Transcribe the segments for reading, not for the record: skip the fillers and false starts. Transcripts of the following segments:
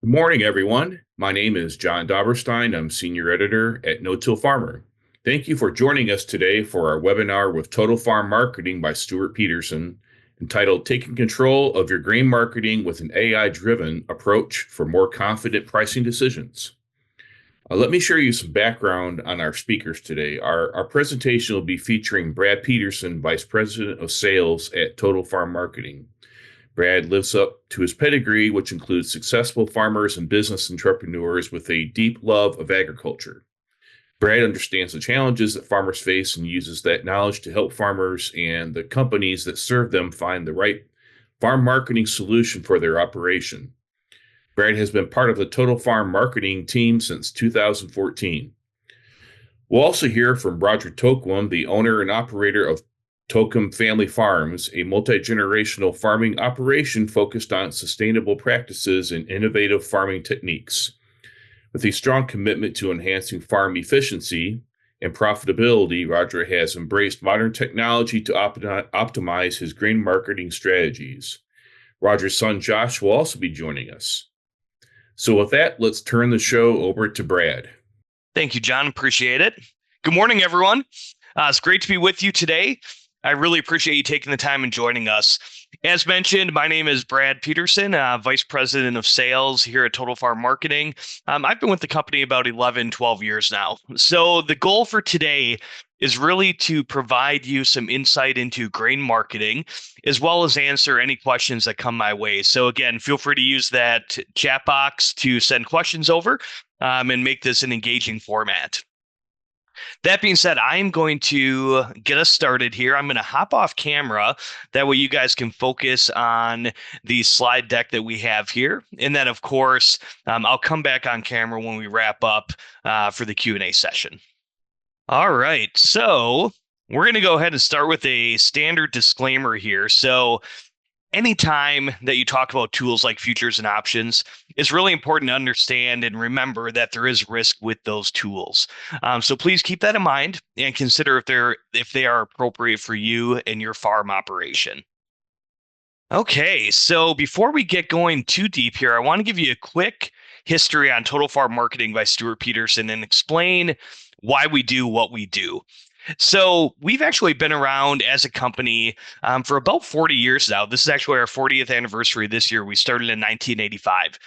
Good morning, everyone. My name is John Dauberstein. I'm Senior Editor at No Till Farmer. Thank you for joining us today for our webinar with Total Farm Marketing by Stuart Peterson, entitled Taking Control of Your Grain Marketing with an AI-Driven Approach for More Confident Pricing Decisions. Let me share you some background on our speakers today. Our presentation will be featuring Brad Peterson, Vice President of Sales at Total Farm Marketing. Brad lives up to his pedigree, which includes successful farmers and business entrepreneurs with a deep love of agriculture. Brad understands the challenges that farmers face and uses that knowledge to help farmers and the companies that serve them find the right farm marketing solution for their operation. Brad has been part of the Total Farm marketing team since 2014. We'll also hear from Roger Tokwim, the owner and operator of Tokum Family Farms, a multi-generational farming operation focused on sustainable practices and innovative farming techniques. With a strong commitment to enhancing farm efficiency and profitability, Roger has embraced modern technology to optimize his grain marketing strategies. Roger's son Josh will also be joining us. So with that, let's turn the show over to Brad. Thank you, John. Appreciate it. Good morning, everyone. It's great to be with you today. I really appreciate you taking the time and joining us. As mentioned, my name is Brad Peterson, Vice President of Sales here at Total Farm Marketing. I've been with the company about 11, 12 years now. So the goal for today is really to provide you some insight into grain marketing, as well as answer any questions that come my way. So again, feel free to use that chat box to send questions over and make this an engaging format. That being said, I'm going to get us started here. I'm going to hop off camera. That way you guys can focus on the slide deck that we have here. And then, of course, I'll come back on camera when we wrap up for the Q&A session. All right. So we're going to go ahead and start with a standard disclaimer here. So anytime that you talk about tools like futures and options, it's really important to understand and remember that there is risk with those tools. So please keep that in mind and consider if they are appropriate for you and your farm operation. Okay, so before we get going too deep here, I want to give you a quick history on Total Farm Marketing by Stuart Peterson and explain why we do what we do. So we've actually been around as a company for about 40 years now. This is actually our 40th anniversary this year. We started in 1985.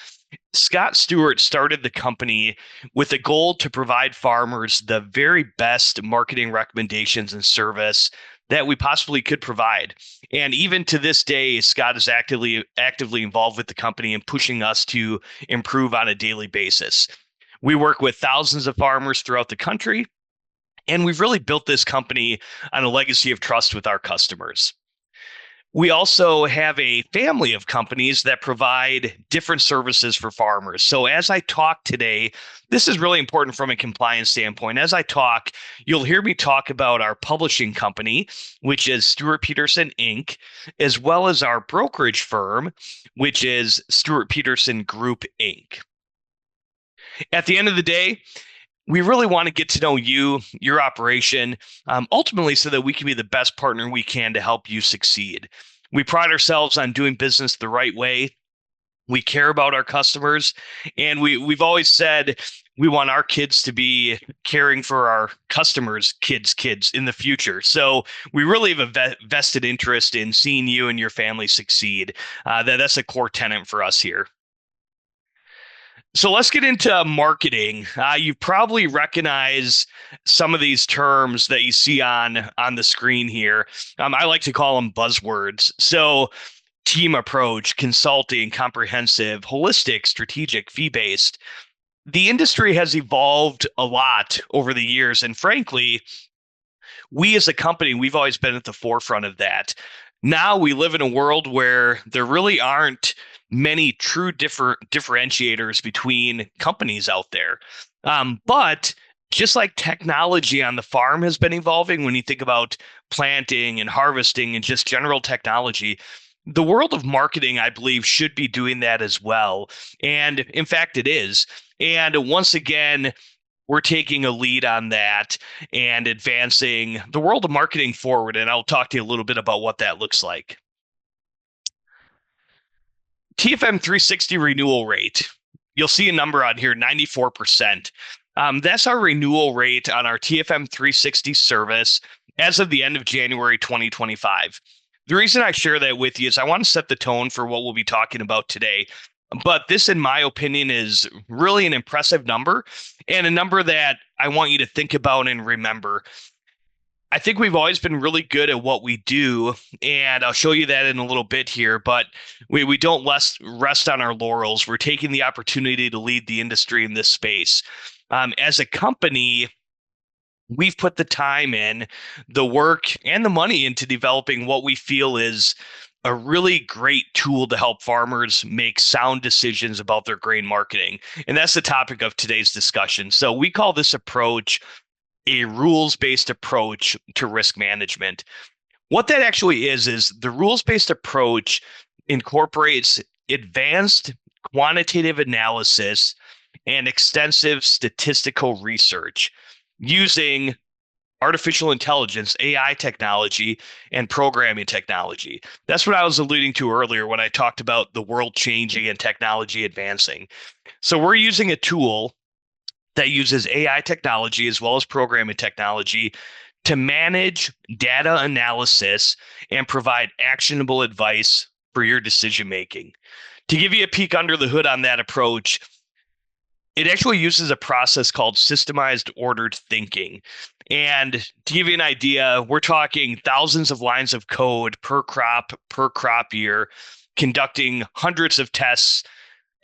Scott Stewart started the company with a goal to provide farmers the very best marketing recommendations and service that we possibly could provide. And even to this day, Scott is actively involved with the company and pushing us to improve on a daily basis. We work with thousands of farmers throughout the country, and we've really built this company on a legacy of trust with our customers. We also have a family of companies that provide different services for farmers. So as I talk today, this is really important from a compliance standpoint. As I talk, you'll hear me talk about our publishing company, which is Stuart Peterson Inc., as well as our brokerage firm, which is Stuart Peterson Group Inc. At the end of the day, we really want to get to know you, your operation, ultimately so that we can be the best partner we can to help you succeed. We pride ourselves on doing business the right way. We care about our customers, and we've always said we want our kids to be caring for our customers' kids in the future. So we really have a vested interest in seeing you and your family succeed. That's a core tenet for us here. So let's get into marketing. You probably recognize some of these terms that you see on the screen here. I like to call them buzzwords. So team approach, consulting, comprehensive, holistic, strategic, fee-based. The industry has evolved a lot over the years. And frankly, we as a company, we've always been at the forefront of that. Now we live in a world where there really aren't many true differentiators between companies out there. But just like technology on the farm has been evolving, when you think about planting and harvesting and just general technology, the world of marketing, I believe, should be doing that as well. And in fact, it is. And once again, we're taking a lead on that and advancing the world of marketing forward. And I'll talk to you a little bit about what that looks like. TFM 360 renewal rate. you'll see a number on here, 94%. That's our renewal rate on our TFM 360 service as of the end of January 2025. The reason I share that with you is I want to set the tone for what we'll be talking about today. But this, in my opinion, is really an impressive number and a number that I want you to think about and remember. I think we've always been really good at what we do, and I'll show you that in a little bit here, but we don't rest on our laurels. We're taking the opportunity to lead the industry in this space. As a company, we've put the time in, the work, and the money into developing what we feel is a really great tool to help farmers make sound decisions about their grain marketing. And that's the topic of today's discussion. So we call this approach a rules-based approach to risk management. What that actually is the rules-based approach incorporates advanced quantitative analysis and extensive statistical research using artificial intelligence, AI technology, and programming technology. That's what I was alluding to earlier when I talked about the world changing and technology advancing. So we're using a tool that uses AI technology as well as programming technology to manage data analysis and provide actionable advice for your decision making. To give you a peek under the hood on that approach, it actually uses a process called systemized ordered thinking. And to give you an idea, we're talking thousands of lines of code per crop year, conducting hundreds of tests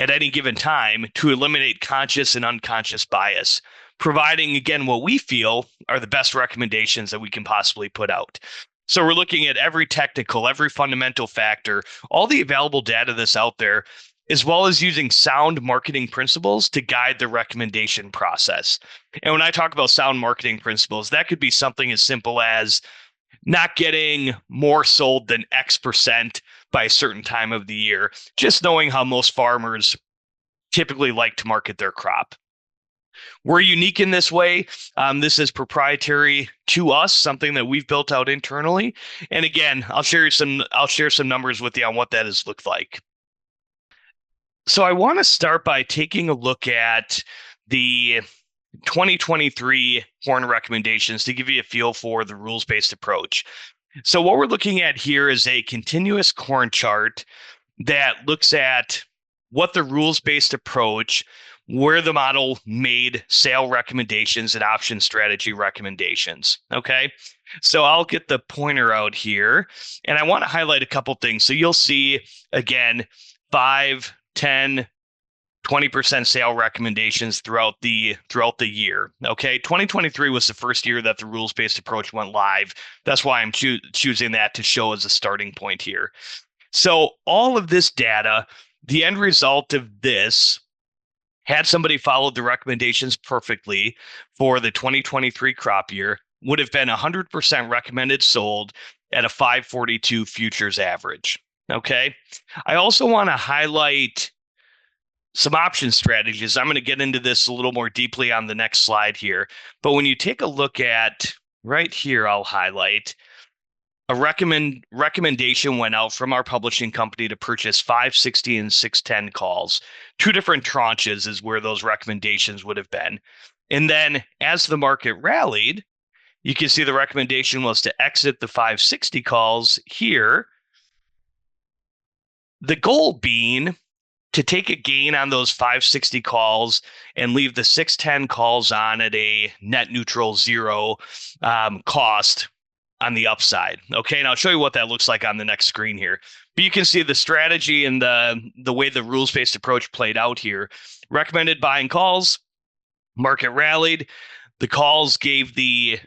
at any given time to eliminate conscious and unconscious bias, providing, again, what we feel are the best recommendations that we can possibly put out. So we're looking at every technical, every fundamental factor, all the available data that's out there, as well as using sound marketing principles to guide the recommendation process. And when I talk about sound marketing principles, that could be something as simple as not getting more sold than X% by a certain time of the year, just knowing how most farmers typically like to market their crop. We're unique in this way. This is proprietary to us, something that we've built out internally. And again, I'll share some numbers with you on what that has looked like. So I want to start by taking a look at the 2023 corn recommendations to give you a feel for the rules-based approach. So what we're looking at here is a continuous corn chart that looks at what the rules-based approach, where the model made sale recommendations and option strategy recommendations. Okay, so I'll get the pointer out here, and I want to highlight a couple things. So you'll see, again, 5, 10, 20% sale recommendations throughout the year. Okay, 2023 was the first year that the rules-based approach went live. That's why I'm choosing that to show as a starting point here. So all of this data, the end result of this, had somebody followed the recommendations perfectly for the 2023 crop year, would have been 100% recommended sold at a 542 futures average. Okay, I also want to highlight some option strategies. I'm going to get into this a little more deeply on the next slide here. But when you take a look at right here, I'll highlight a recommendation went out from our publishing company to purchase 560 and 610 calls. 2 different tranches is where those recommendations would have been. And then as the market rallied, you can see the recommendation was to exit the 560 calls here. The goal being to take a gain on those 560 calls and leave the 610 calls on at a net neutral zero cost on the upside. Okay, and I'll show you what that looks like on the next screen here. But you can see the strategy and the way the rules-based approach played out here. Recommended buying calls, market rallied. The calls gave the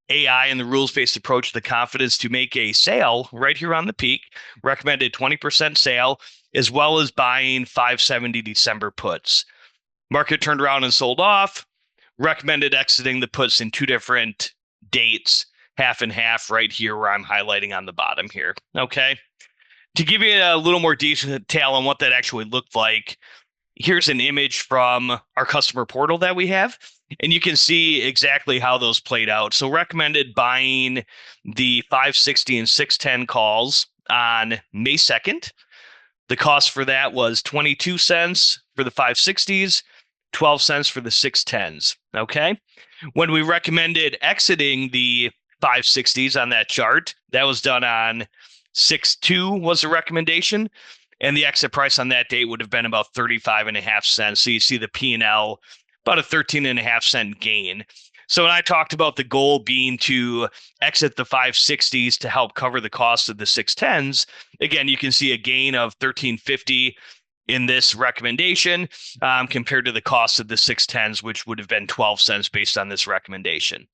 AI and the rules-based approach the confidence to make a sale right here on the peak, recommended 20% sale, as well as buying 570 December puts. Market turned around and sold off, recommended exiting the puts in 2 different dates, half and half right here where I'm highlighting on the bottom here. Okay. To give you a little more detail on what that actually looked like, here's an image from our customer portal that we have, and you can see exactly how those played out. So recommended buying the 560 and 610 calls on May 2nd. The cost for that was 22 cents for the 560s, 12 cents for the 610s. Okay. When we recommended exiting the 560s on that chart, that was done on 6/2 was the recommendation. And the exit price on that date would have been about 35.5 cents. So you see the P&L, about a 13.5 cent gain. So when I talked about the goal being to exit the 560s to help cover the cost of the 610s, again, you can see a gain of 13.50 in this recommendation compared to the cost of the 610s, which would have been 12 cents based on this recommendation.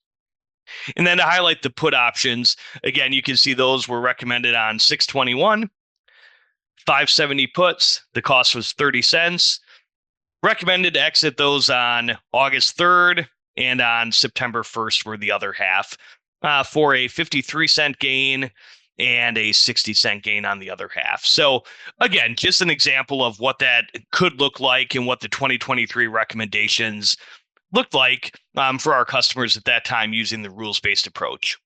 And then to highlight the put options, again, you can see those were recommended on 621, 570 puts. The cost was 30 cents. Recommended to exit those on August 3rd and on September 1st were the other half for a 53-cent gain and a 60-cent gain on the other half. So again, just an example of what that could look like and what the 2023 recommendations looked like for our customers at that time using the rules-based approach.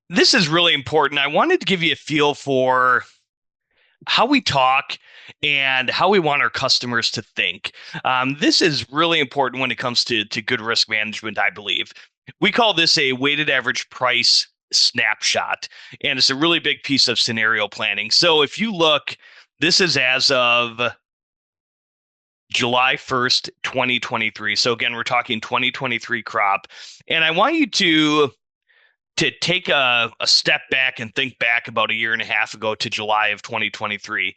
This is really important. I wanted to give you a feel for how we talk and how we want our customers to think. This is really important when it comes to good risk management, I believe. We call this a weighted average price snapshot, and it's a really big piece of scenario planning. So if you look, this is as of July 1st, 2023. So again, we're talking 2023 crop. And I want you to take a step back and think back about a year and a half ago to July of 2023.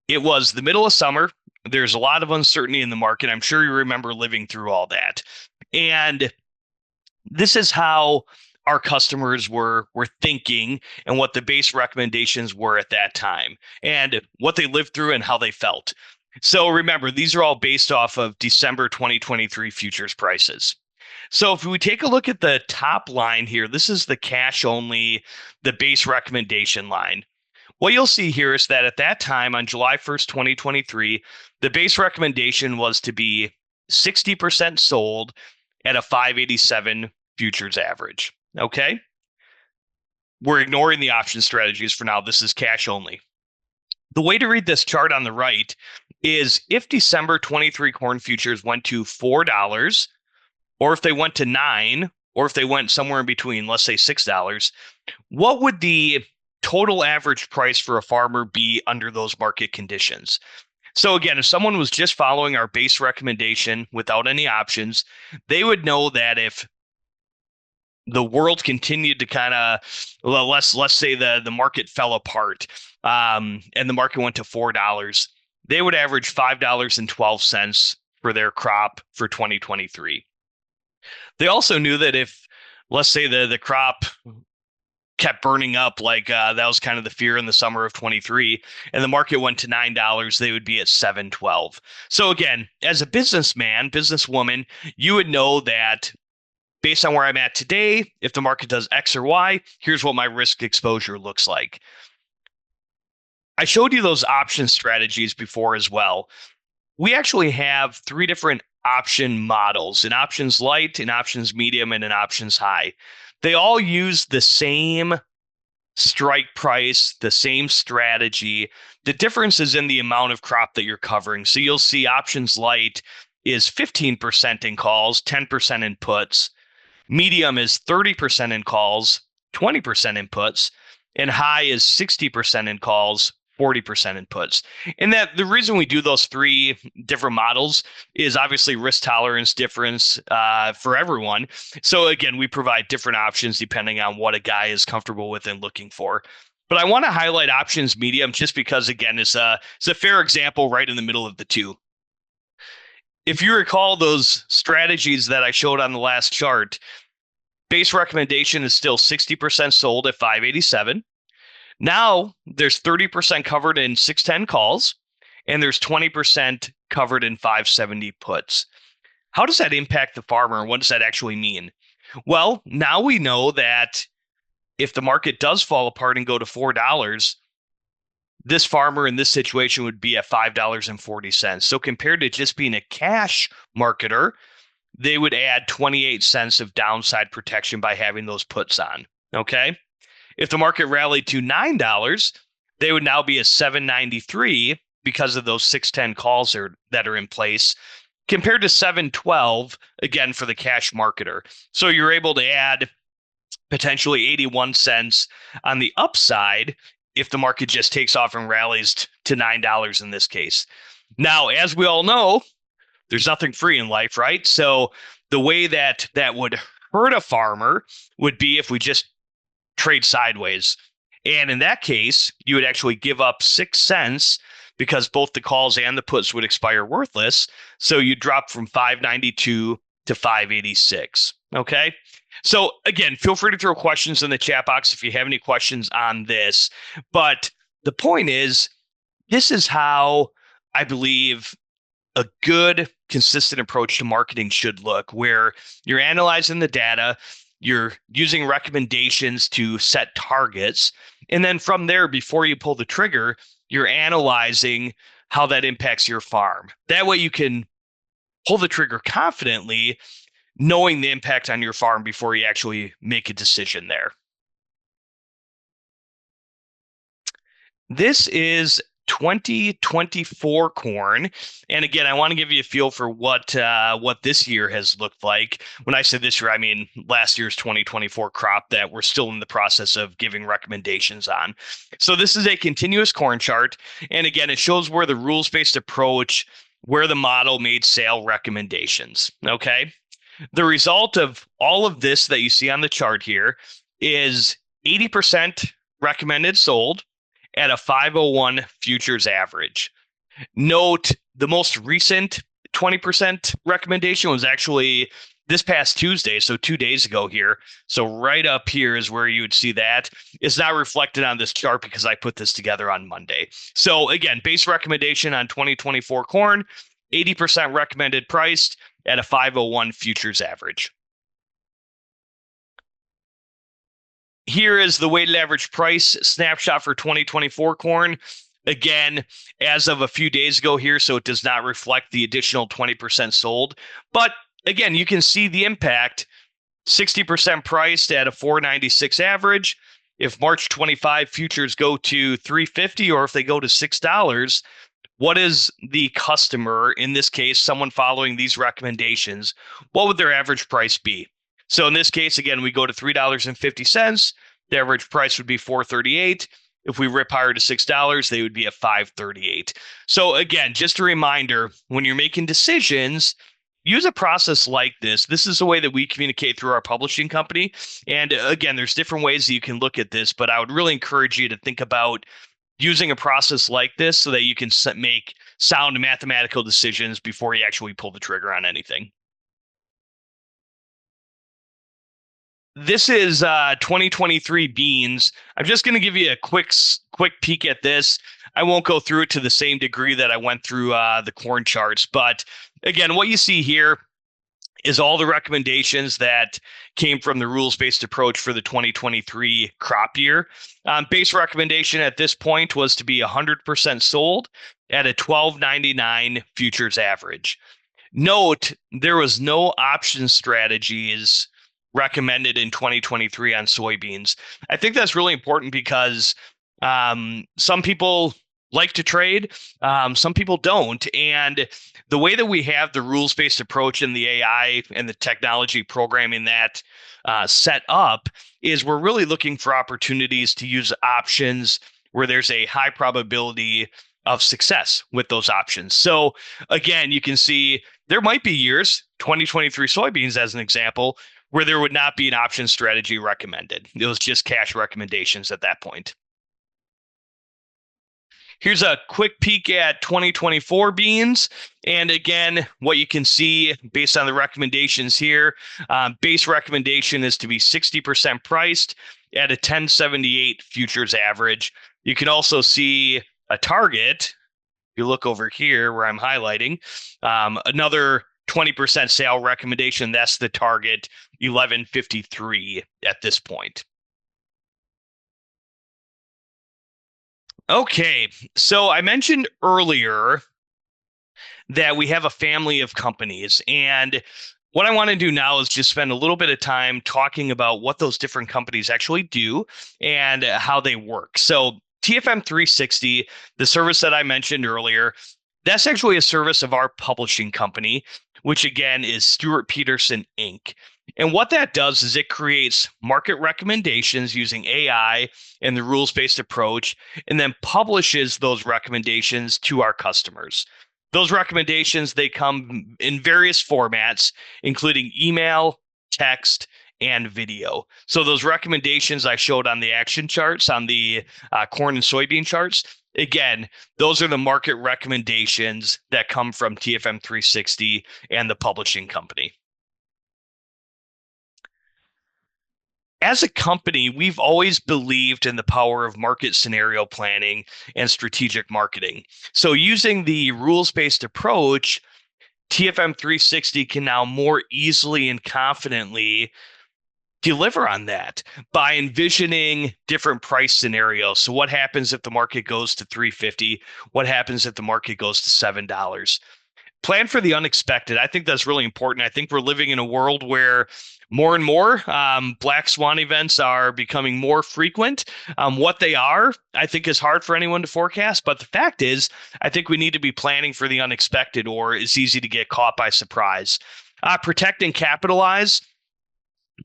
It was the middle of summer. There's a lot of uncertainty in the market. I'm sure you remember living through all that. And this is how our customers were thinking and what the base recommendations were at that time and what they lived through and how they felt. So remember, these are all based off of December 2023 futures prices. So if we take a look at the top line here, this is the cash only, the base recommendation line. What you'll see here is that at that time on July 1st, 2023, the base recommendation was to be 60% sold at a 587 futures average. Okay. We're ignoring the option strategies for now. This is cash only. The way to read this chart on the right is if December 23 corn futures went to $4, or if they went to $9, or if they went somewhere in between, let's say $6, what would the total average price for a farmer be under those market conditions? So again, if someone was just following our base recommendation without any options, they would know that if the world continued to kind of, well, let's say the market fell apart and the market went to $4, they would average $5.12 for their crop for 2023. They also knew that if, let's say, the crop kept burning up, like that was kind of the fear in the summer of 23, and the market went to $9, they would be at $7.12. So again, as a businessman, businesswoman, you would know that based on where I'm at today, if the market does X or Y, here's what my risk exposure looks like. I showed you those option strategies before as well. We actually have 3 different option models: an options light, an options medium, and an options high. They all use the same strike price, the same strategy. The difference is in the amount of crop that you're covering. So you'll see options light is 15% in calls, 10% in puts. Medium is 30% in calls, 20% in puts, and high is 60% in calls, 40% in puts. And that the reason we do those 3 different models is obviously risk tolerance difference for everyone. So again, we provide different options depending on what a guy is comfortable with and looking for. But I want to highlight options medium just because, again, it's a fair example right in the middle of the 2. If you recall those strategies that I showed on the last chart, base recommendation is still 60% sold at 587. Now there's 30% covered in 610 calls, and there's 20% covered in 570 puts. How does that impact the farmer? What does that actually mean? Well, now we know that if the market does fall apart and go to $4, this farmer in this situation would be at $5.40. So compared to just being a cash marketer, they would add 28 cents of downside protection by having those puts on. Okay. If the market rallied to $9, they would now be a 793 because of those 610 calls that are in place, compared to 712 again for the cash marketer. So you're able to add potentially 81 cents on the upside if the market just takes off and rallies to $9 in this case. Now, as we all know, there's nothing free in life, right? So the way that would hurt a farmer would be if we just trade sideways. And in that case, you would actually give up 6 cents because both the calls and the puts would expire worthless. So you drop from 592 to 586. Okay. So again, feel free to throw questions in the chat box if you have any questions on this. But the point is, this is how I believe a good, consistent approach to marketing should look, where you're analyzing the data, you're using recommendations to set targets, and then from there, before you pull the trigger, you're analyzing how that impacts your farm. That way you can pull the trigger confidently, knowing the impact on your farm before you actually make a decision there. This is 2024 corn. And again, I want to give you a feel for what this year has looked like. When I say this year, I mean last year's 2024 crop that we're still in the process of giving recommendations on. So this is a continuous corn chart. And again, it shows where the rules-based approach, where the model made sale recommendations. Okay. The result of all of this that you see on the chart here is 80% recommended sold at a 501 futures average. Note the most recent 20% recommendation was actually this past Tuesday, so 2 days ago here. So right up here is where you would see that. It's not reflected on this chart because I put this together on Monday. So again, base recommendation on 2024 corn, 80% recommended priced at a 501 futures average. Here is the weighted average price snapshot for 2024 corn. Again, as of a few days ago here, so it does not reflect the additional 20% sold. But again, you can see the impact, 60% priced at a 496 average. If March 25 futures go to 350 or if they go to $6, what is the customer, in this case, someone following these recommendations, what would their average price be? So in this case, again, we go to $3.50. The average price would be $4.38. If we rip higher to $6, they would be at $5.38. So again, just a reminder, when you're making decisions, use a process like this. This is the way that we communicate through our publishing company. And again, there's different ways that you can look at this, but I would really encourage you to think about using a process like this so that you can make sound mathematical decisions before you actually pull the trigger on anything. This is 2023 beans. I'm just going to give you a quick peek at this. I won't go through it to the same degree that I went through the corn charts. But again, what you see here is all the recommendations that came from the rules-based approach for the 2023 crop year. Base recommendation at this point was to be 100% sold at a $12.99 futures average. Note, there was no option strategies recommended in 2023 on soybeans. I think that's really important because some people like to trade, some people don't. And the way that we have the rules-based approach and the AI and the technology programming that set up is we're really looking for opportunities to use options where there's a high probability of success with those options. So again, you can see there might be years, 2023 soybeans as an example, where there would not be an option strategy recommended. It was just cash recommendations at that point. Here's a quick peek at 2024 beans. And again, what you can see based on the recommendations here, base recommendation is to be 60% priced at a 1078 futures average. You can also see a target. If you look over here where I'm highlighting, another 20% sale recommendation. That's the target, 1153 at this point. Okay, so I mentioned earlier that we have a family of companies, and what I want to do now is just spend a little bit of time talking about what those different companies actually do and how they work. So TFM 360, the service that I mentioned earlier, that's actually a service of our publishing company, which again is Stuart Peterson Inc. And what that does is it creates market recommendations using AI and the rules-based approach, and then publishes those recommendations to our customers. Those recommendations, they come in various formats, including email, text, and video. So those recommendations I showed on the action charts, on the corn and soybean charts, again, those are the market recommendations that come from TFM 360 and the publishing company. As a company, we've always believed in the power of market scenario planning and strategic marketing. So using the rules-based approach, TFM 360 can now more easily and confidently deliver on that by envisioning different price scenarios. So what happens if the market goes to $3.50? What happens if the market goes to $7? Plan for the unexpected. I think that's really important. I think we're living in a world where more and more black swan events are becoming more frequent. What they are, I think, is hard for anyone to forecast. But the fact is, I think we need to be planning for the unexpected, or it's easy to get caught by surprise. Protect and capitalize.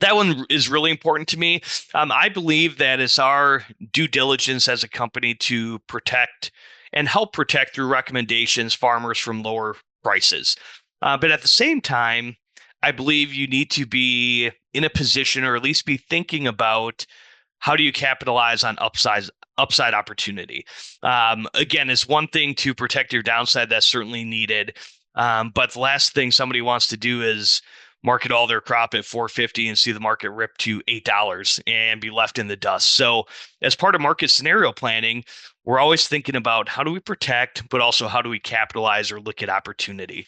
That one is really important to me. I believe that it's our due diligence as a company to protect and help protect through recommendations farmers from lower prices. But at the same time, I believe you need to be in a position, or at least be thinking about, how do you capitalize on upside opportunity? Again, it's one thing to protect your downside. That's certainly needed. But the last thing somebody wants to do is market all their crop at $4.50 and see the market rip to $8 and be left in the dust. So as part of market scenario planning, we're always thinking about, how do we protect, but also how do we capitalize or look at opportunity?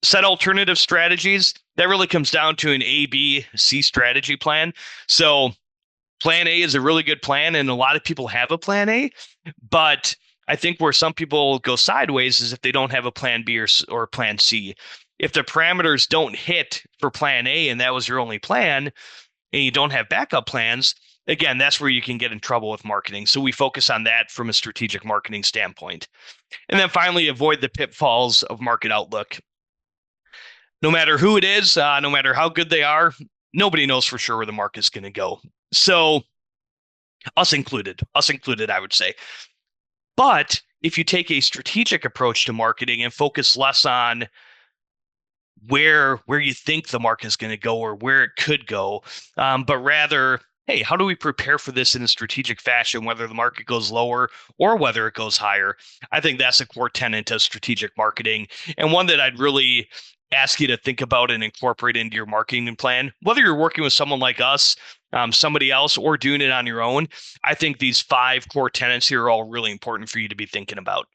Set alternative strategies. That really comes down to an A, B, C strategy plan. So plan A is a really good plan, and a lot of people have a plan A, but I think where some people go sideways is if they don't have a plan B or plan C. If the parameters don't hit for plan A and that was your only plan, and you don't have backup plans, again, that's where you can get in trouble with marketing. So we focus on that from a strategic marketing standpoint. And then finally, avoid the pitfalls of market outlook. No matter who it is, no matter how good they are, nobody knows for sure where the market's going to go. So us included, I would say. But if you take a strategic approach to marketing and focus less on where you think the market is going to go or where it could go, but rather, hey, how do we prepare for this in a strategic fashion, whether the market goes lower or whether it goes higher? I think that's a core tenet of strategic marketing, and one that I'd really ask you to think about and incorporate into your marketing plan, whether you're working with someone like us, somebody else, or doing it on your own. I think these 5 core tenets here are all really important for you to be thinking about.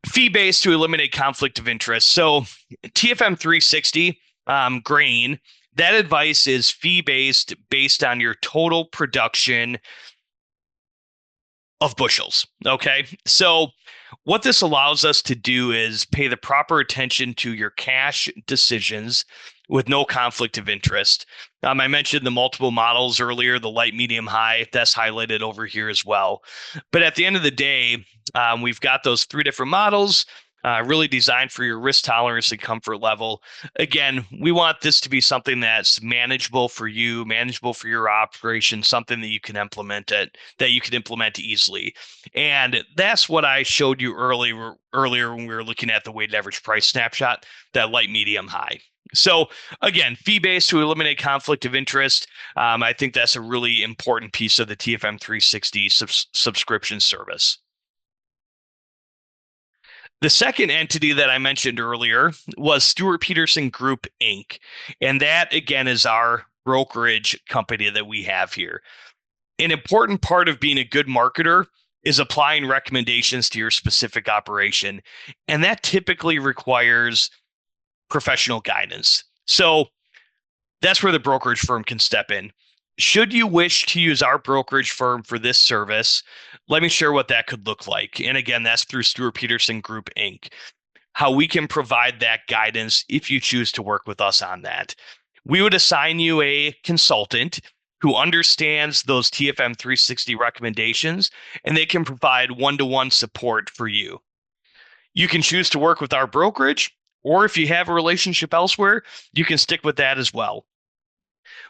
Fee-based to eliminate conflict of interest. So TFM 360 grain, that advice is fee-based based on your total production of bushels. Okay. So what this allows us to do is pay the proper attention to your cash decisions with no conflict of interest. I mentioned the multiple models earlier, the light, medium, high. That's highlighted over here as well. But at the end of the day, we've got those 3 different models, really designed for your risk tolerance and comfort level. Again, we want this to be something that's manageable for you, manageable for your operation, something that you can implement easily. And that's what I showed you earlier when we were looking at the weighted average price snapshot, that light, medium, high. So again, fee-based to eliminate conflict of interest. I think that's a really important piece of the TFM 360 subscription service. The second entity that I mentioned earlier was Stuart Peterson Group, Inc. And that, again, is our brokerage company that we have here. An important part of being a good marketer is applying recommendations to your specific operation. And that typically requires professional guidance. So that's where the brokerage firm can step in. Should you wish to use our brokerage firm for this service, let me share what that could look like. And again, that's through Stuart Peterson Group, Inc. How we can provide that guidance if you choose to work with us on that. We would assign you a consultant who understands those TFM 360 recommendations, and they can provide one-to-one support for you. You can choose to work with our brokerage, or if you have a relationship elsewhere, you can stick with that as well.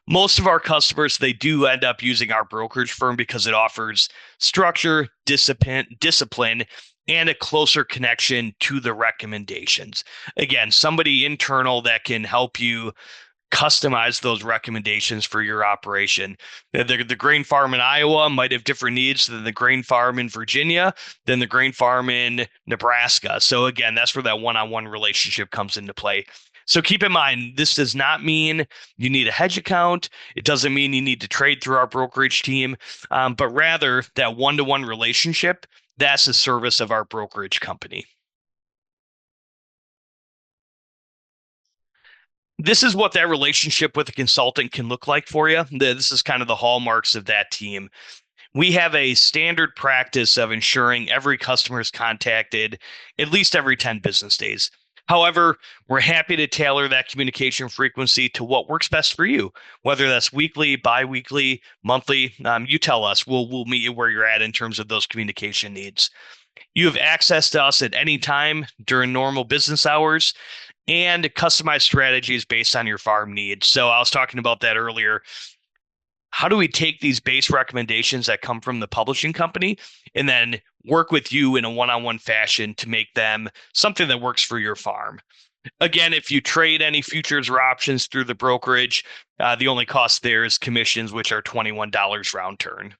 Most of our customers, they do end up using our brokerage firm because it offers structure, discipline, and a closer connection to the recommendations. Again, somebody internal that can help you customize those recommendations for your operation. The grain farm in Iowa might have different needs than the grain farm in Virginia, than the grain farm in Nebraska. So again, that's where that one-on-one relationship comes into play. So keep in mind, this does not mean you need a hedge account. It doesn't mean you need to trade through our brokerage team, but rather that one-to-one relationship, that's the service of our brokerage company. This is what that relationship with a consultant can look like for you. This is kind of the hallmarks of that team. We have a standard practice of ensuring every customer is contacted at least every 10 business days. However, we're happy to tailor that communication frequency to what works best for you, whether that's weekly, bi-weekly, monthly. You tell us. We'll meet you where you're at in terms of those communication needs. You have access to us at any time during normal business hours and customized strategies based on your farm needs. So I was talking about that earlier. How do we take these base recommendations that come from the publishing company and then work with you in a one-on-one fashion to make them something that works for your farm? Again, if you trade any futures or options through the brokerage, the only cost there is commissions, which are $21 round turn.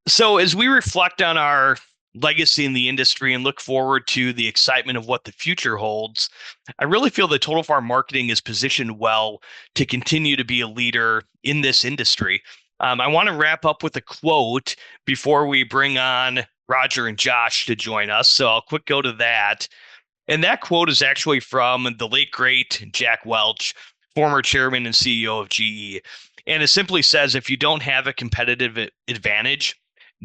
So as we reflect on our legacy in the industry and look forward to the excitement of what the future holds, I really feel that Total Farm Marketing is positioned well to continue to be a leader in this industry. I want to wrap up with a quote before we bring on Roger and Josh to join us. So I'll quick go to that. And that quote is actually from the late, great Jack Welch, former chairman and CEO of GE. And it simply says, if you don't have a competitive advantage,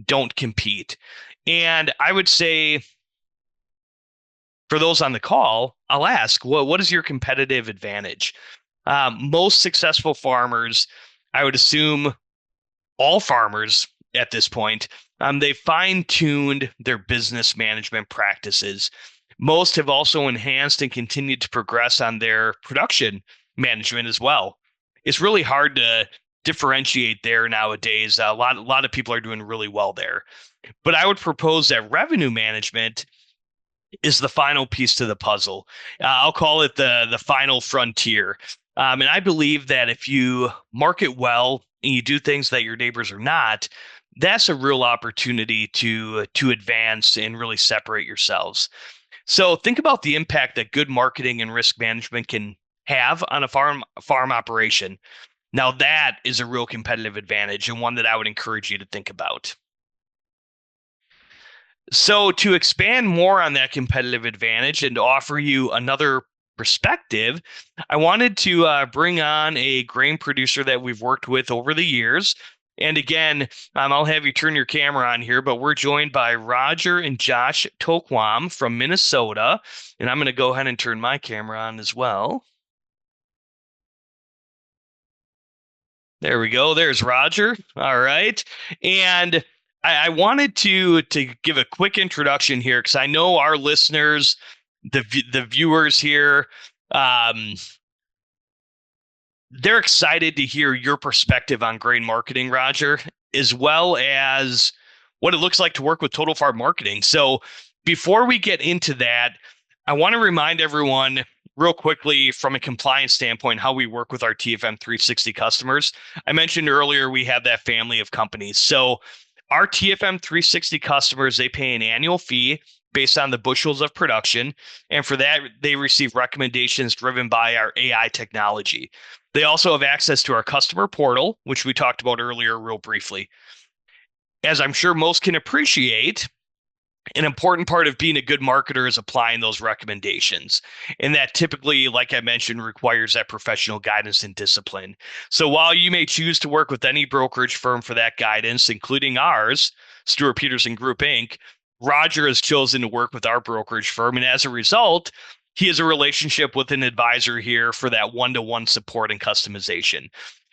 don't compete. And I would say, for those on the call, I'll ask, what is your competitive advantage? Most successful farmers, I would assume all farmers at this point, they fine-tuned their business management practices. Most have also enhanced and continued to progress on their production management as well. It's really hard to differentiate there nowadays. A lot of people are doing really well there. But I would propose that revenue management is the final piece to the puzzle. I'll call it the final frontier. And I believe that if you market well and you do things that your neighbors are not, that's a real opportunity to advance and really separate yourselves. So think about the impact that good marketing and risk management can have on a farm operation. Now that is a real competitive advantage and one that I would encourage you to think about. So to expand more on that competitive advantage and to offer you another perspective, I wanted to bring on a grain producer that we've worked with over the years. And again, I'll have you turn your camera on here, but we're joined by Roger and Josh Toquam from Minnesota. And I'm going to go ahead and turn my camera on as well. There we go. There's Roger. All right. And I wanted to give a quick introduction here because I know our listeners, the viewers here, they're excited to hear your perspective on grain marketing, Roger, as well as what it looks like to work with Total Farm Marketing. So before we get into that, I want to remind everyone real quickly from a compliance standpoint how we work with our TFM 360 customers. I mentioned earlier we have that family of companies. So our TFM 360 customers, they pay an annual fee based on the bushels of production. And for that, they receive recommendations driven by our AI technology. They also have access to our customer portal, which we talked about earlier real briefly. As I'm sure most can appreciate, an important part of being a good marketer is applying those recommendations. And that typically, like I mentioned, requires that professional guidance and discipline. So while you may choose to work with any brokerage firm for that guidance, including ours, Stewart Peterson Group, Inc., Roger has chosen to work with our brokerage firm. And as a result, he has a relationship with an advisor here for that one-to-one support and customization.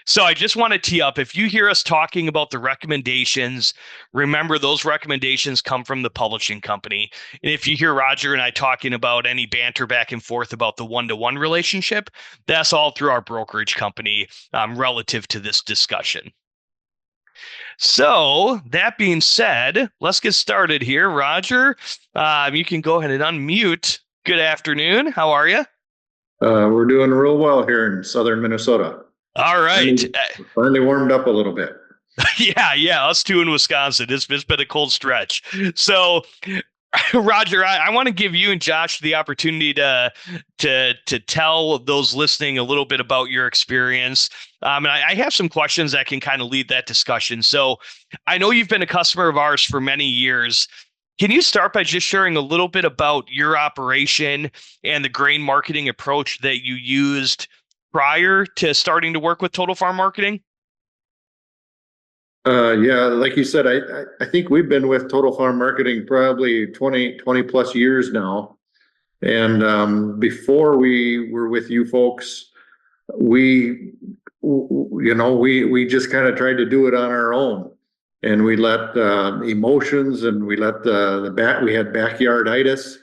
So I just want to tee up, if you hear us talking about the recommendations, remember those recommendations come from the publishing company. And if you hear Roger and I talking about any banter back and forth about the one-to-one relationship, that's all through our brokerage company relative to this discussion. So that being said, let's get started here. Roger, you can go ahead and unmute. Good afternoon. How are you? We're doing real well here in southern Minnesota. All right. Finally warmed up a little bit. Yeah. Us too in Wisconsin. It's been a cold stretch. So, Roger, I want to give you and Josh the opportunity to tell those listening a little bit about your experience. And I have some questions that can kind of lead that discussion. So I know you've been a customer of ours for many years. Can you start by just sharing a little bit about your operation and the grain marketing approach that you used prior to starting to work with Total Farm Marketing? Yeah, like you said, I think we've been with Total Farm Marketing probably 20 plus years now. And before we were with you folks, we just kind of tried to do it on our own. And we let emotions and we let we had backyarditis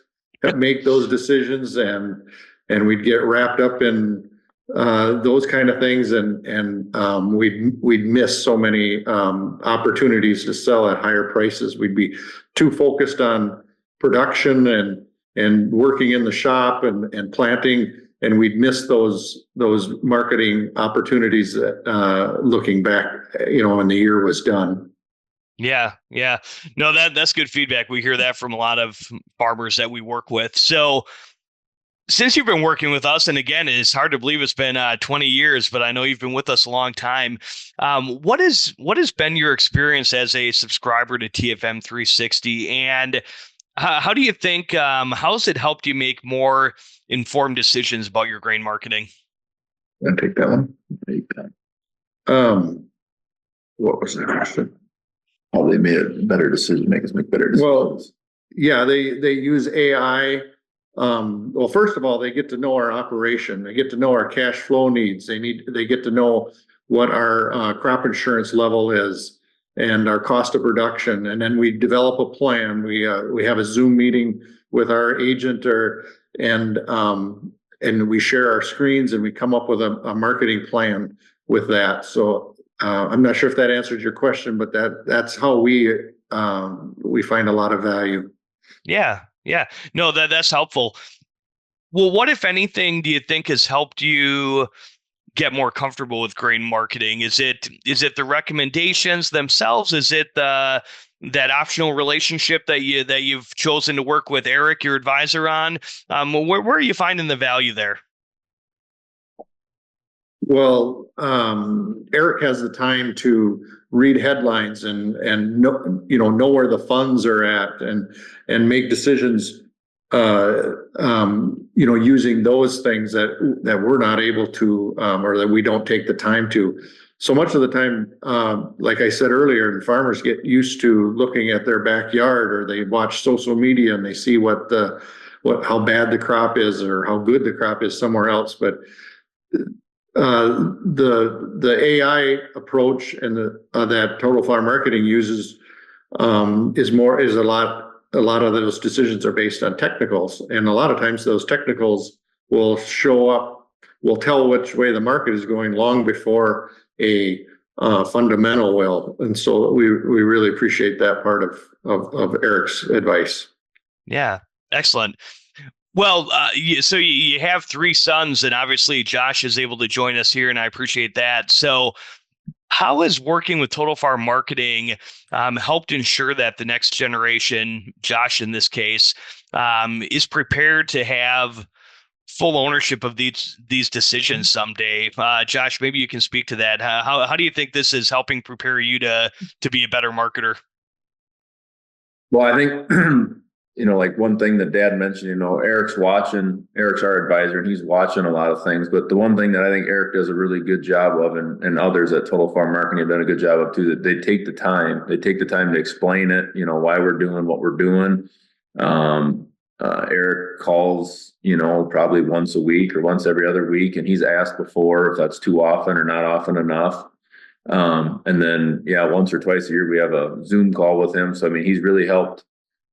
make those decisions, and we'd get wrapped up in those kind of things, and we'd miss so many opportunities to sell at higher prices. We'd be too focused on production and working in the shop and planting, and we'd miss those marketing opportunities that looking back, when the year was done. Yeah. No, that's good feedback. We hear that from a lot of farmers that we work with. So since you've been working with us, and again, it's hard to believe it's been 20 years, but I know you've been with us a long time. What has been your experience as a subscriber to TFM 360? And how do you think, how's it helped you make more informed decisions about your grain marketing? I'll take that one. What was the question? How they made a better decision, make better decisions. Well, yeah, they use AI. Well, first of all, they get to know our operation. They get to know our cash flow needs. They get to know what our crop insurance level is and our cost of production. And then we develop a plan. We have a Zoom meeting with our agent, and we share our screens, and we come up with a marketing plan with that. So I'm not sure if that answered your question, but that's how we find a lot of value. Yeah. No, that's helpful. Well, what, if anything, do you think has helped you get more comfortable with grain marketing? Is it the recommendations themselves? Is it that optional relationship that you've chosen to work with Eric, your advisor, on? Where are you finding the value there? Well, Eric has the time to read headlines and know where the funds are at and make decisions, using those things that we're not able to, or that we don't take the time to. So much of the time, like I said earlier, the farmers get used to looking at their backyard, or they watch social media and they see how bad the crop is or how good the crop is somewhere else. But the AI approach and that Total Farm Marketing uses is a lot of those decisions are based on technicals, and a lot of times those technicals will tell which way the market is going long before a fundamental will. And so we really appreciate that part of Eric's advice. Yeah, excellent. Well, so you have three sons, and obviously Josh is able to join us here, and I appreciate that. So how has working with Total Farm Marketing helped ensure that the next generation, Josh in this case, is prepared to have full ownership of these decisions someday? Josh, maybe you can speak to that. How do you think this is helping prepare you to be a better marketer? Well, I think like one thing that Dad mentioned, Eric's our advisor, and he's watching a lot of things. But the one thing that I think Eric does a really good job of, and others at Total Farm Marketing have done a good job of too, that they take the time to explain it, why we're doing what we're doing. Eric calls, probably once a week or once every other week, and he's asked before if that's too often or not often enough. And then, once or twice a year, we have a Zoom call with him. So, I mean, he's really helped.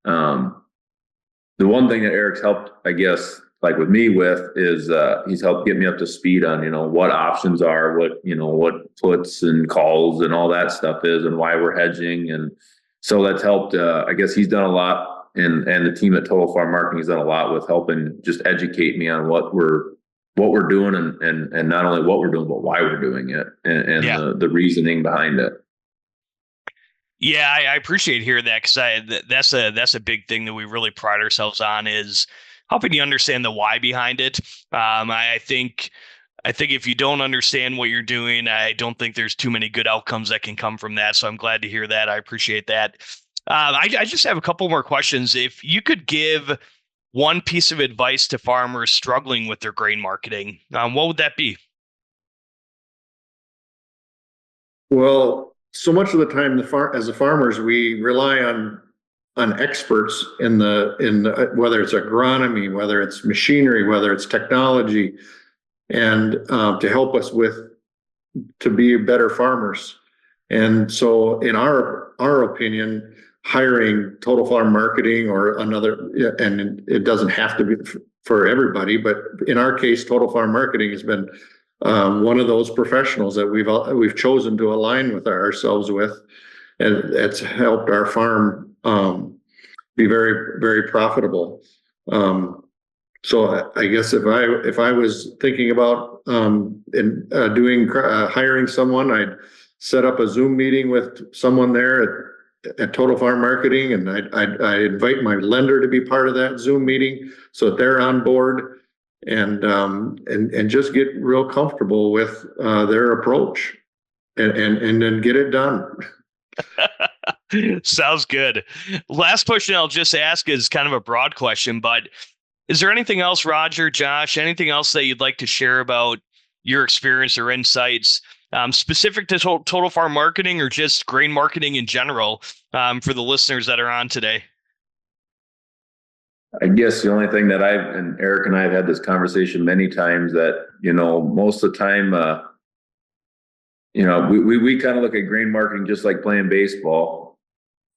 The one thing that Eric's helped, I guess, like with me with is, he's helped get me up to speed on, what options are, what puts and calls and all that stuff is and why we're hedging. And so that's helped. I guess he's done a lot. And the team at Total Farm Marketing has done a lot with helping just educate me on what we're doing and not only what we're doing, but why we're doing it and the reasoning behind it. Yeah, I appreciate hearing that because that's a big thing that we really pride ourselves on is helping you understand the why behind it. I think if you don't understand what you're doing, I don't think there's too many good outcomes that can come from that. So I'm glad to hear that. I appreciate that. I just have a couple more questions. If you could give one piece of advice to farmers struggling with their grain marketing, what would that be? Well, so much of the time, as the farmers, we rely on experts in the whether it's agronomy, whether it's machinery, whether it's technology, and to help us to be better farmers. And so, in our opinion, hiring Total Farm Marketing or another, and it doesn't have to be for everybody, but in our case, Total Farm Marketing has been one of those professionals that we've chosen to align with ourselves with, and it's helped our farm be very, very profitable. So I guess if I was thinking about hiring someone, I'd set up a Zoom meeting with someone there at Total Farm Marketing, and I invite my lender to be part of that Zoom meeting so that they're on board and just get real comfortable with their approach and then get it done. Sounds good. Last question I'll just ask is kind of a broad question, but is there anything else, Roger, Josh, anything else that you'd like to share about your experience or insights specific to Total Farm Marketing or just grain marketing in general for the listeners that are on today? I guess the only thing that and Eric and I have had this conversation many times that, most of the time, we kind of look at grain marketing just like playing baseball.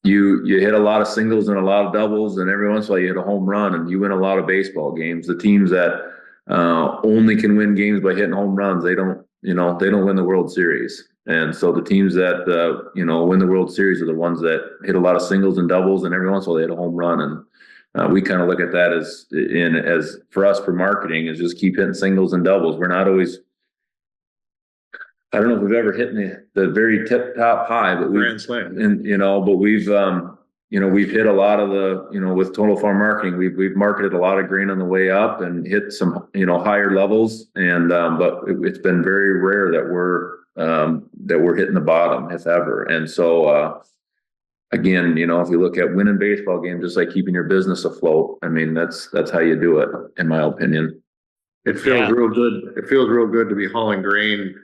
You hit a lot of singles and a lot of doubles, and every once in a while you hit a home run and you win a lot of baseball games. The teams that only can win games by hitting home runs, they don't win the World Series. And so the teams that, win the World Series are the ones that hit a lot of singles and doubles, and every once in a while they hit a home run. And we kind of look at that as for us for marketing is just keep hitting singles and doubles. We're not always, I don't know if we've ever hit the very top high, but Grand slam. And, but we've hit a lot of the, with Total Farm Marketing, we've marketed a lot of grain on the way up and hit some, higher levels. And, but it's been very rare that we're hitting the bottom, if ever. And so, again, if you look at winning baseball games, just like keeping your business afloat, I mean, that's how you do it, in my opinion. It feels real good. It feels real good to be hauling grain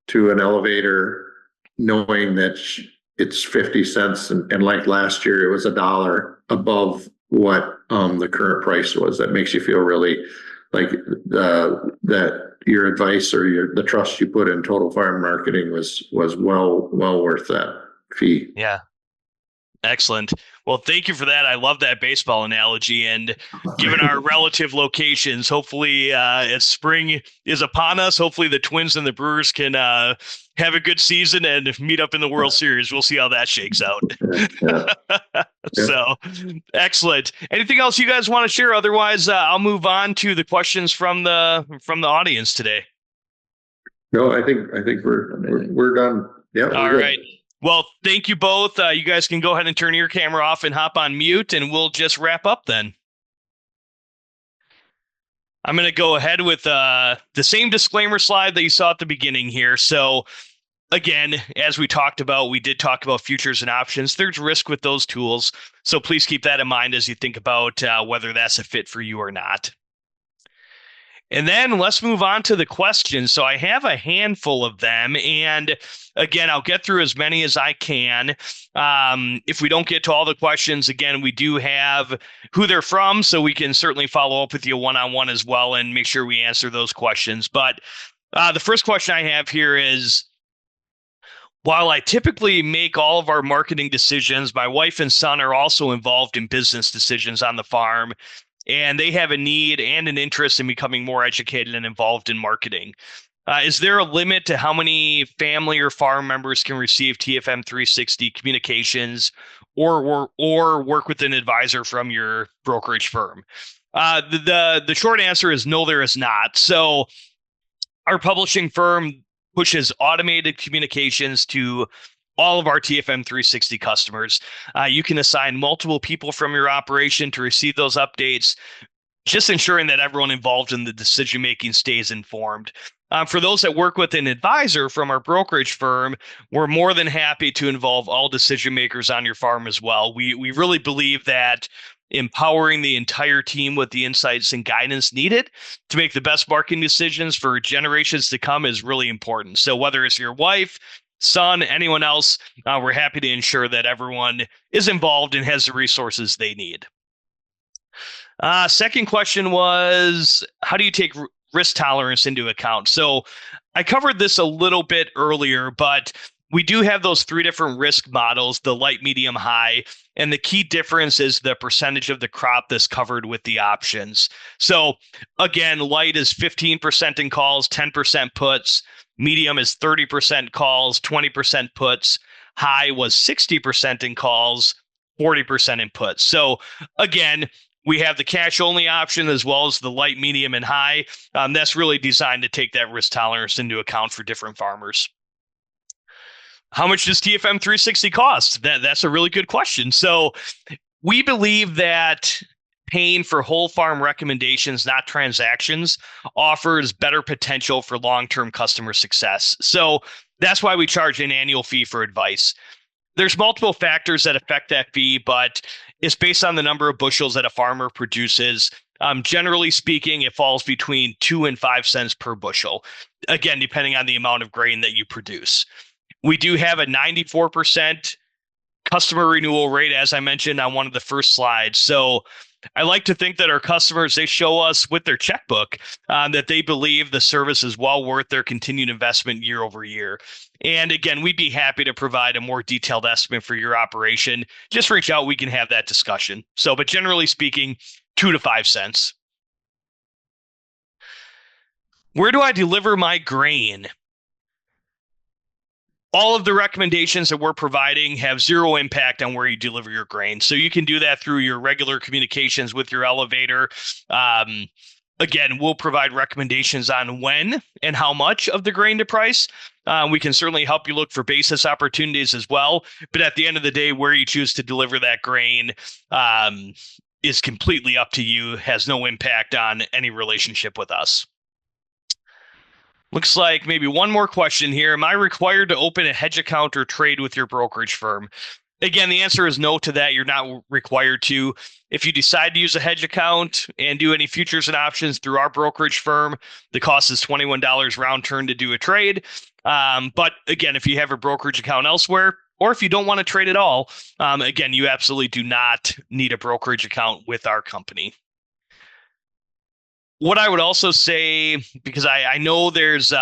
to an elevator, knowing that it's 50 cents. And like last year, it was $1 above what the current price was. That makes you feel really like that your advice or the trust you put in Total Farm Marketing was well worth that fee. Yeah. Excellent. Well, thank you for that. I love that baseball analogy. And given our relative locations, hopefully as spring is upon us, hopefully the Twins and the Brewers can have a good season and meet up in the World Series. We'll see how that shakes out. So excellent. Anything else you guys want to share? Otherwise, I'll move on to the questions from the audience today. No, I think we're done. Yeah. All right. Well, thank you both. You guys can go ahead and turn your camera off and hop on mute, and we'll just wrap up then. I'm going to go ahead with the same disclaimer slide that you saw at the beginning here. So again, as we talked about, we did talk about futures and options. There's risk with those tools. So please keep that in mind as you think about whether that's a fit for you or not. And then let's move on to the questions. So I have a handful of them. And again, I'll get through as many as I can. If we don't get to all the questions, again, we do have who they're from, so we can certainly follow up with you one-on-one as well and make sure we answer those questions. But the first question I have here is, while I typically make all of our marketing decisions, my wife and son are also involved in business decisions on the farm, and they have a need and an interest in becoming more educated and involved in marketing. Is there a limit to how many family or farm members can receive TFM 360 communications or work with an advisor from your brokerage firm? The short answer is no, there is not. So our publishing firm pushes automated communications to all of our TFM 360 customers. You can assign multiple people from your operation to receive those updates, just ensuring that everyone involved in the decision-making stays informed. For those that work with an advisor from our brokerage firm, we're more than happy to involve all decision makers on your farm as well. We really believe that empowering the entire team with the insights and guidance needed to make the best marketing decisions for generations to come is really important. So whether it's your wife, son, anyone else, we're happy to ensure that everyone is involved and has the resources they need. Second question was, how do you take risk tolerance into account? So I covered this a little bit earlier, but we do have those 3 different risk models, the light, medium, high. And the key difference is the percentage of the crop that's covered with the options. So again, light is 15% in calls, 10% puts. Medium is 30% calls, 20% puts. High was 60% in calls, 40% in puts. So again, we have the cash only option as well as the light, medium, and high. That's really designed to take that risk tolerance into account for different farmers. How much does TFM 360 cost? That's a really good question. So we believe that paying for whole farm recommendations, not transactions, offers better potential for long-term customer success. So that's why we charge an annual fee for advice. There's multiple factors that affect that fee, but it's based on the number of bushels that a farmer produces. Generally speaking, it falls between 2 and 5 cents per bushel, again, depending on the amount of grain that you produce. We do have a 94% customer renewal rate, as I mentioned on one of the first slides. So I like to think that our customers, they show us with their checkbook that they believe the service is well worth their continued investment year over year. And again, we'd be happy to provide a more detailed estimate for your operation. Just reach out, we can have that discussion. So, but generally speaking, 2 to 5 cents. Where do I deliver my grain? All of the recommendations that we're providing have zero impact on where you deliver your grain. So you can do that through your regular communications with your elevator. Again, we'll provide recommendations on when and how much of the grain to price. We can certainly help you look for basis opportunities as well. But at the end of the day, where you choose to deliver that grain is completely up to you, has no impact on any relationship with us. Looks like maybe one more question here. Am I required to open a hedge account or trade with your brokerage firm? Again, the answer is no to that. You're not required to. If you decide to use a hedge account and do any futures and options through our brokerage firm, the cost is $21 round turn to do a trade. But again, if you have a brokerage account elsewhere, or if you don't want to trade at all, again, you absolutely do not need a brokerage account with our company. What I would also say, because I know there's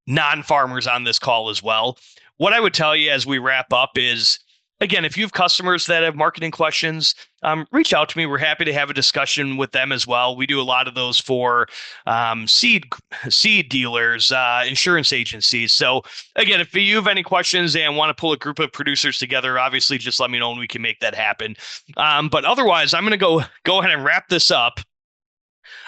non-farmers on this call as well, what I would tell you as we wrap up is, again, if you have customers that have marketing questions, reach out to me. We're happy to have a discussion with them as well. We do a lot of those for seed dealers, insurance agencies. So again, if you have any questions and want to pull a group of producers together, obviously just let me know and we can make that happen. But otherwise, I'm going to go ahead and wrap this up.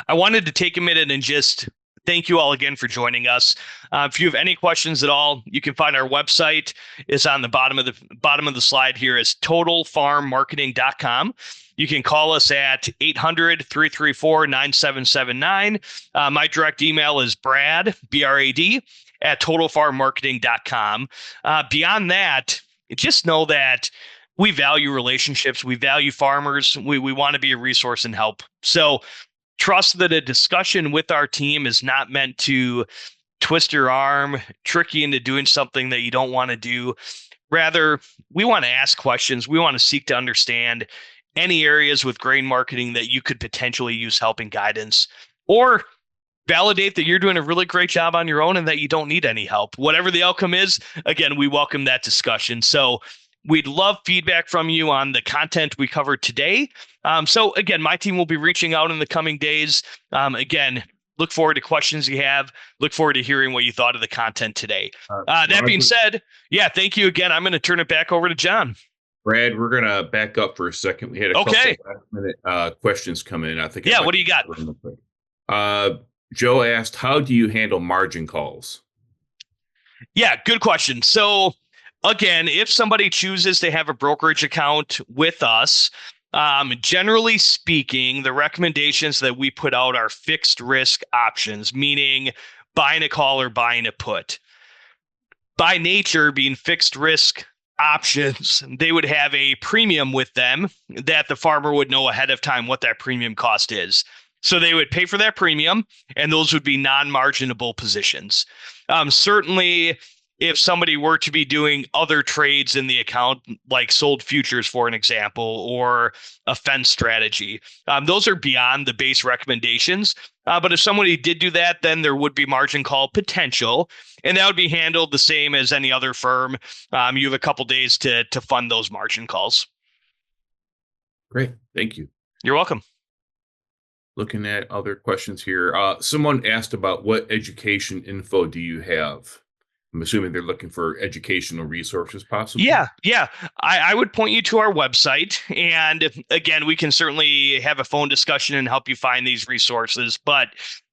I wanted to take a minute and just thank you all again for joining us. If you have any questions at all, you can find our website. It's on the bottom of the slide here. Is totalfarmmarketing.com. You can call us at 800-334-9779. My direct email is Brad, B-R-A-D, at totalfarmmarketing.com. Beyond that, just know that we value relationships. We value farmers. We want to be a resource and help. So trust that a discussion with our team is not meant to twist your arm, trick you into doing something that you don't want to do. Rather, we want to ask questions. We want to seek to understand any areas with grain marketing that you could potentially use help and guidance, or validate that you're doing a really great job on your own and that you don't need any help. Whatever the outcome is, again, we welcome that discussion. So we'd love feedback from you on the content we covered today. So again, my team will be reaching out in the coming days. Again, look forward to questions you have. Look forward to hearing what you thought of the content today. That being said, yeah, thank you again. I'm going to turn it back over to John. Brad, we're going to back up for a second. We had a couple last-minute questions come in. I think. Yeah, what do you got? Joe asked, how do you handle margin calls? Yeah, good question. So again, if somebody chooses to have a brokerage account with us, generally speaking, the recommendations that we put out are fixed risk options, meaning buying a call or buying a put. By nature, being fixed risk options, they would have a premium with them that the farmer would know ahead of time what that premium cost is. So they would pay for that premium, and those would be non-marginable positions. Certainly, if somebody were to be doing other trades in the account, like sold futures, for an example, or a fence strategy, those are beyond the base recommendations. But if somebody did do that, then there would be margin call potential, and that would be handled the same as any other firm. You have a couple days to fund those margin calls. Great. Thank you. You're welcome. Looking at other questions here. Someone asked about what education info do you have? I'm assuming they're looking for educational resources, possibly. Yeah. I would point you to our website. And again, we can certainly have a phone discussion and help you find these resources. But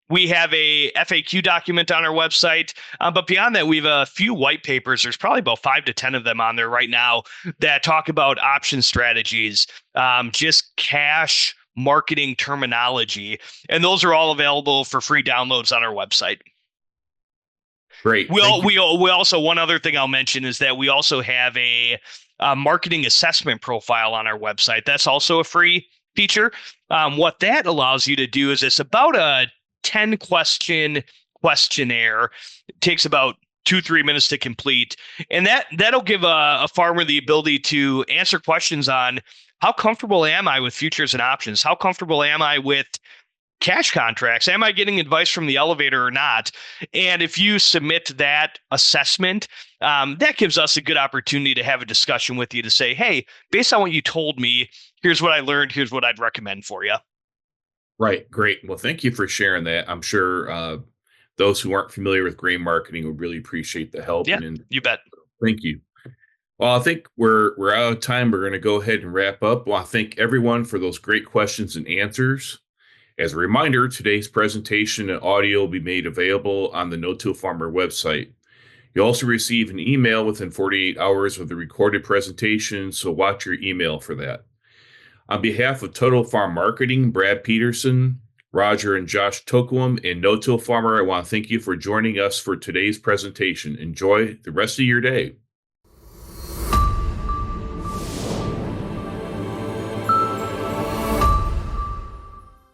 we have a FAQ document on our website. But beyond that, we have a few white papers. There's probably about 5 to 10 of them on there right now that talk about option strategies, just cash marketing terminology. And those are all available for free downloads on our website. Great. We also, one other thing I'll mention is that we also have a marketing assessment profile on our website. That's also a free feature. What that allows you to do is it's about a 10-question questionnaire. It takes about 2-3 minutes to complete. And that'll give a farmer the ability to answer questions on how comfortable am I with futures and options? How comfortable am I with cash contracts? Am I getting advice from the elevator or not? And if you submit that assessment, that gives us a good opportunity to have a discussion with you to say, hey, based on what you told me, here's what I learned. Here's what I'd recommend for you. Right. Great. Well, thank you for sharing that. I'm sure those who aren't familiar with grain marketing would really appreciate the help. Yeah, you bet. Thank you. Well, I think we're out of time. We're going to go ahead and wrap up. Well, I thank everyone for those great questions and answers. As a reminder, today's presentation and audio will be made available on the No-Till Farmer website. You'll also receive an email within 48 hours of the recorded presentation, so watch your email for that. On behalf of Total Farm Marketing, Brad Peterson, Roger and Josh Tokuam, and No-Till Farmer, I want to thank you for joining us for today's presentation. Enjoy the rest of your day.